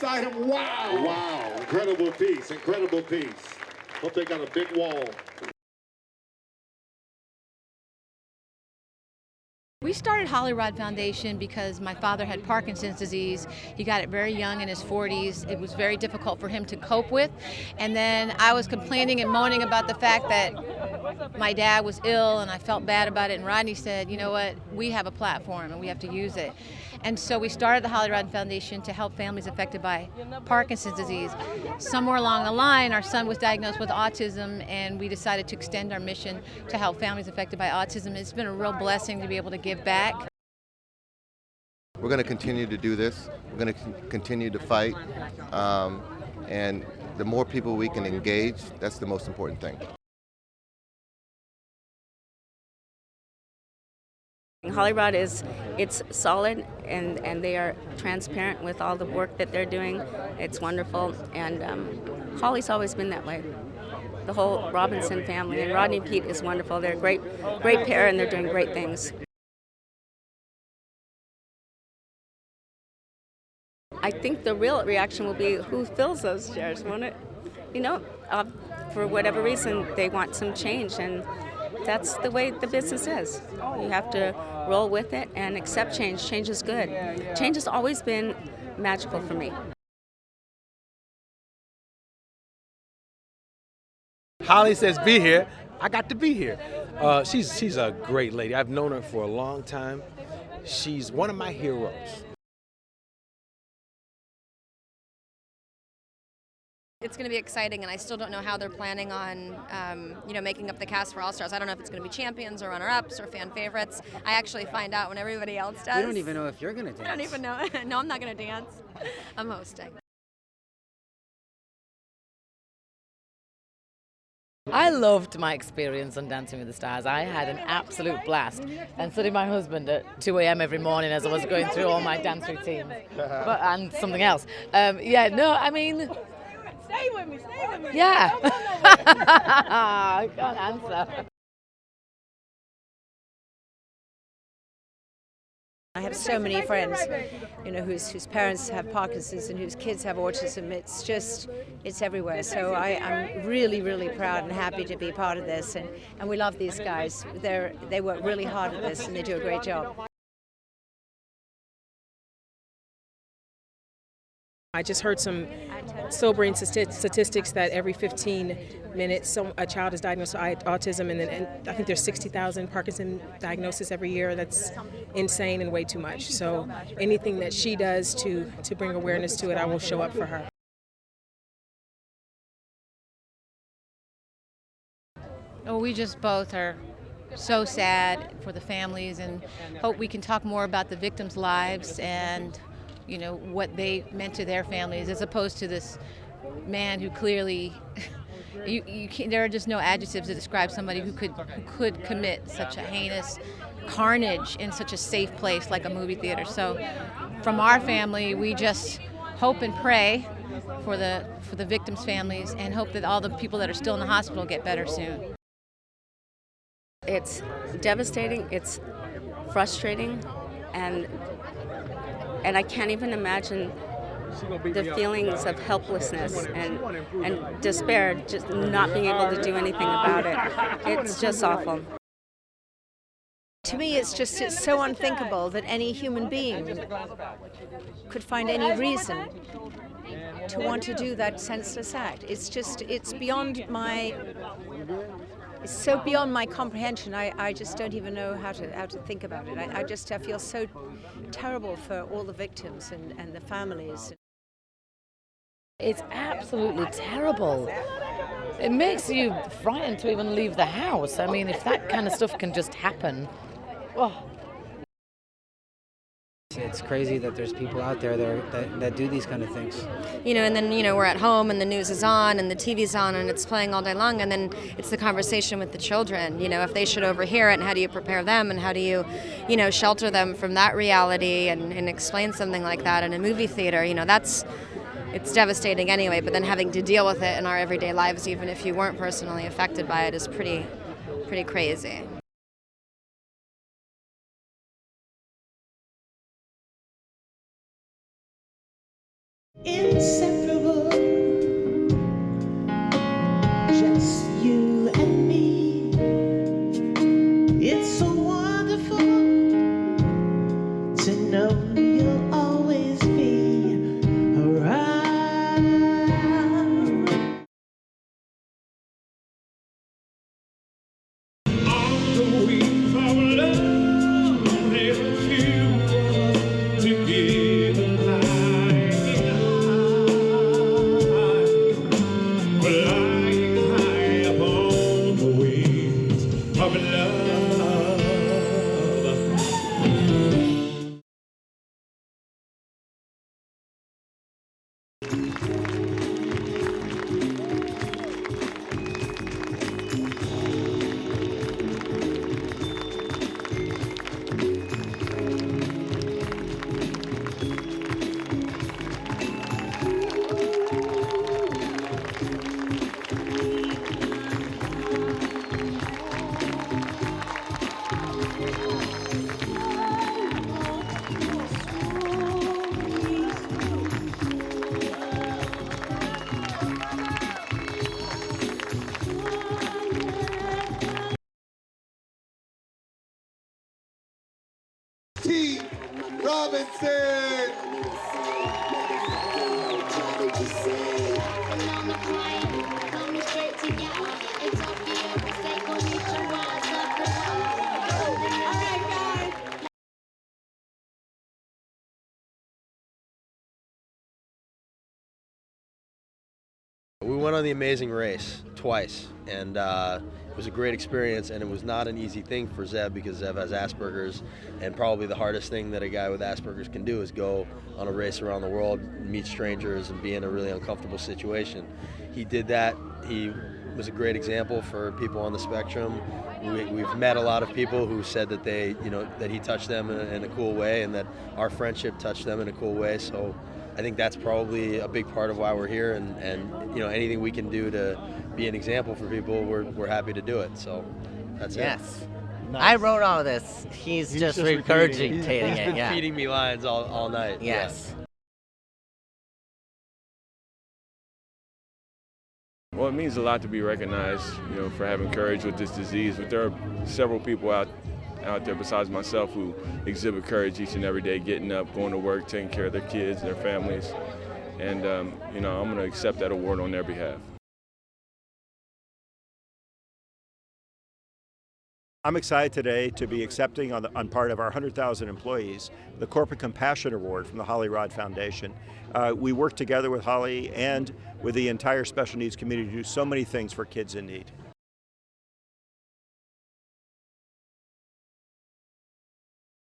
next item. Wow. Wow, incredible piece, incredible piece. Hope they got a big wall. We started Hollyrod Foundation because my father had Parkinson's disease. He got it very young, in his 40s. It was very difficult for him to cope with. And then I was complaining and moaning about the fact that my dad was ill and I felt bad about it. And Rodney said, you know what, we have a platform and we have to use it. And so we started the Hollyrod Foundation to help families affected by Parkinson's disease. Somewhere along the line, our son was diagnosed with autism, and we decided to extend our mission to help families affected by autism. It's been a real blessing to be able to give back. We're going to continue to do this. We're going to continue to fight. And the more people we can engage, that's the most important thing. Hollyrod it's solid, and they are transparent with all the work that they're doing. It's wonderful, and Holly's always been that way. The whole Robinson family, and Rodney and Pete is wonderful. They're a great pair, and they're doing great things. I think the real reaction will be who fills those chairs, won't it? You know, for whatever reason, they want some change, and that's the way the business is. You have to roll with it and accept change. Change is good. Change has always been magical for me. Holly says be here. I got to be here. She's a great lady. I've known her for a long time. She's one of my heroes. It's going to be exciting, and I still don't know how they're planning on, making up the cast for All Stars. I don't know if it's going to be champions or runner-ups or fan favorites. I actually find out when everybody else does. You don't even know if you're going to dance. I don't even know. No, I'm not going to dance. I'm hosting. I loved my experience on Dancing with the Stars. I had an absolute blast, and so did my husband at 2 a.m. every morning as I was going through all my dance routines, and something else. Stay with me, stay with me. Yeah. I can't answer. I have so many friends, whose parents have Parkinson's and whose kids have autism. It's everywhere. So I'm really, really proud and happy to be part of this. And we love these guys. They work really hard at this, and they do a great job. I just heard some sobering statistics that every 15 minutes a child is diagnosed with autism, and I think there's 60,000 Parkinson diagnoses every year. That's insane and way too much. So anything that she does to bring awareness to it, I will show up for her. Oh, we just both are so sad for the families, and hope we can talk more about the victims' lives and what they meant to their families, as opposed to this man who clearly, there are just no adjectives to describe somebody who could commit such a heinous carnage in such a safe place like a movie theater. So from our family, we just hope and pray for the victims' families, and hope that all the people that are still in the hospital get better soon. It's devastating, it's frustrating, and I can't even imagine the feelings of helplessness and despair, just not being able to do anything about it. It's just awful. To me, it's so unthinkable that any human being could find any reason to want to do that senseless act. It's beyond my... It's so beyond my comprehension. I just don't even know how to think about it. I feel so terrible for all the victims and the families. It's absolutely terrible. It makes you frightened to even leave the house. I mean, if that kind of stuff can just happen. Oh. It's crazy that there's people out there that do these kind of things. And then, we're at home and the news is on and the TV's on and it's playing all day long, and then it's the conversation with the children, if they should overhear it, and how do you prepare them, and how do you, shelter them from that reality and explain something like that in a movie theater. It's devastating anyway, but then having to deal with it in our everyday lives, even if you weren't personally affected by it, is pretty crazy. Inseparable, just you and me. It's so wonderful to know you'll always be around. On the wings of love, there's a few together flying high upon the wings of love. T. Robinson. We went on the Amazing Race twice, and it was a great experience, and it was not an easy thing for Zeb because Zeb has Asperger's, and probably the hardest thing that a guy with Asperger's can do is go on a race around the world, meet strangers, and be in a really uncomfortable situation. He did that. He was a great example for people on the spectrum. We've met a lot of people who said that that he touched them in a cool way, and that our friendship touched them in a cool way. So I think that's probably a big part of why we're here, and anything we can do to be an example for people, we're happy to do it. So that's it. Yes. Nice. I wrote all this. He's just regurgitating He's it. been Yeah. feeding me lines all night. Yes. Yeah. Well, it means a lot to be recognized, for having courage with this disease. But there are several people out there besides myself who exhibit courage each and every day, getting up, going to work, taking care of their kids and their families. And, I'm going to accept that award on their behalf. I'm excited today to be accepting on part of our 100,000 employees the Corporate Compassion Award from the Hollyrod Foundation. We work together with Holly and with the entire special needs community to do so many things for kids in need.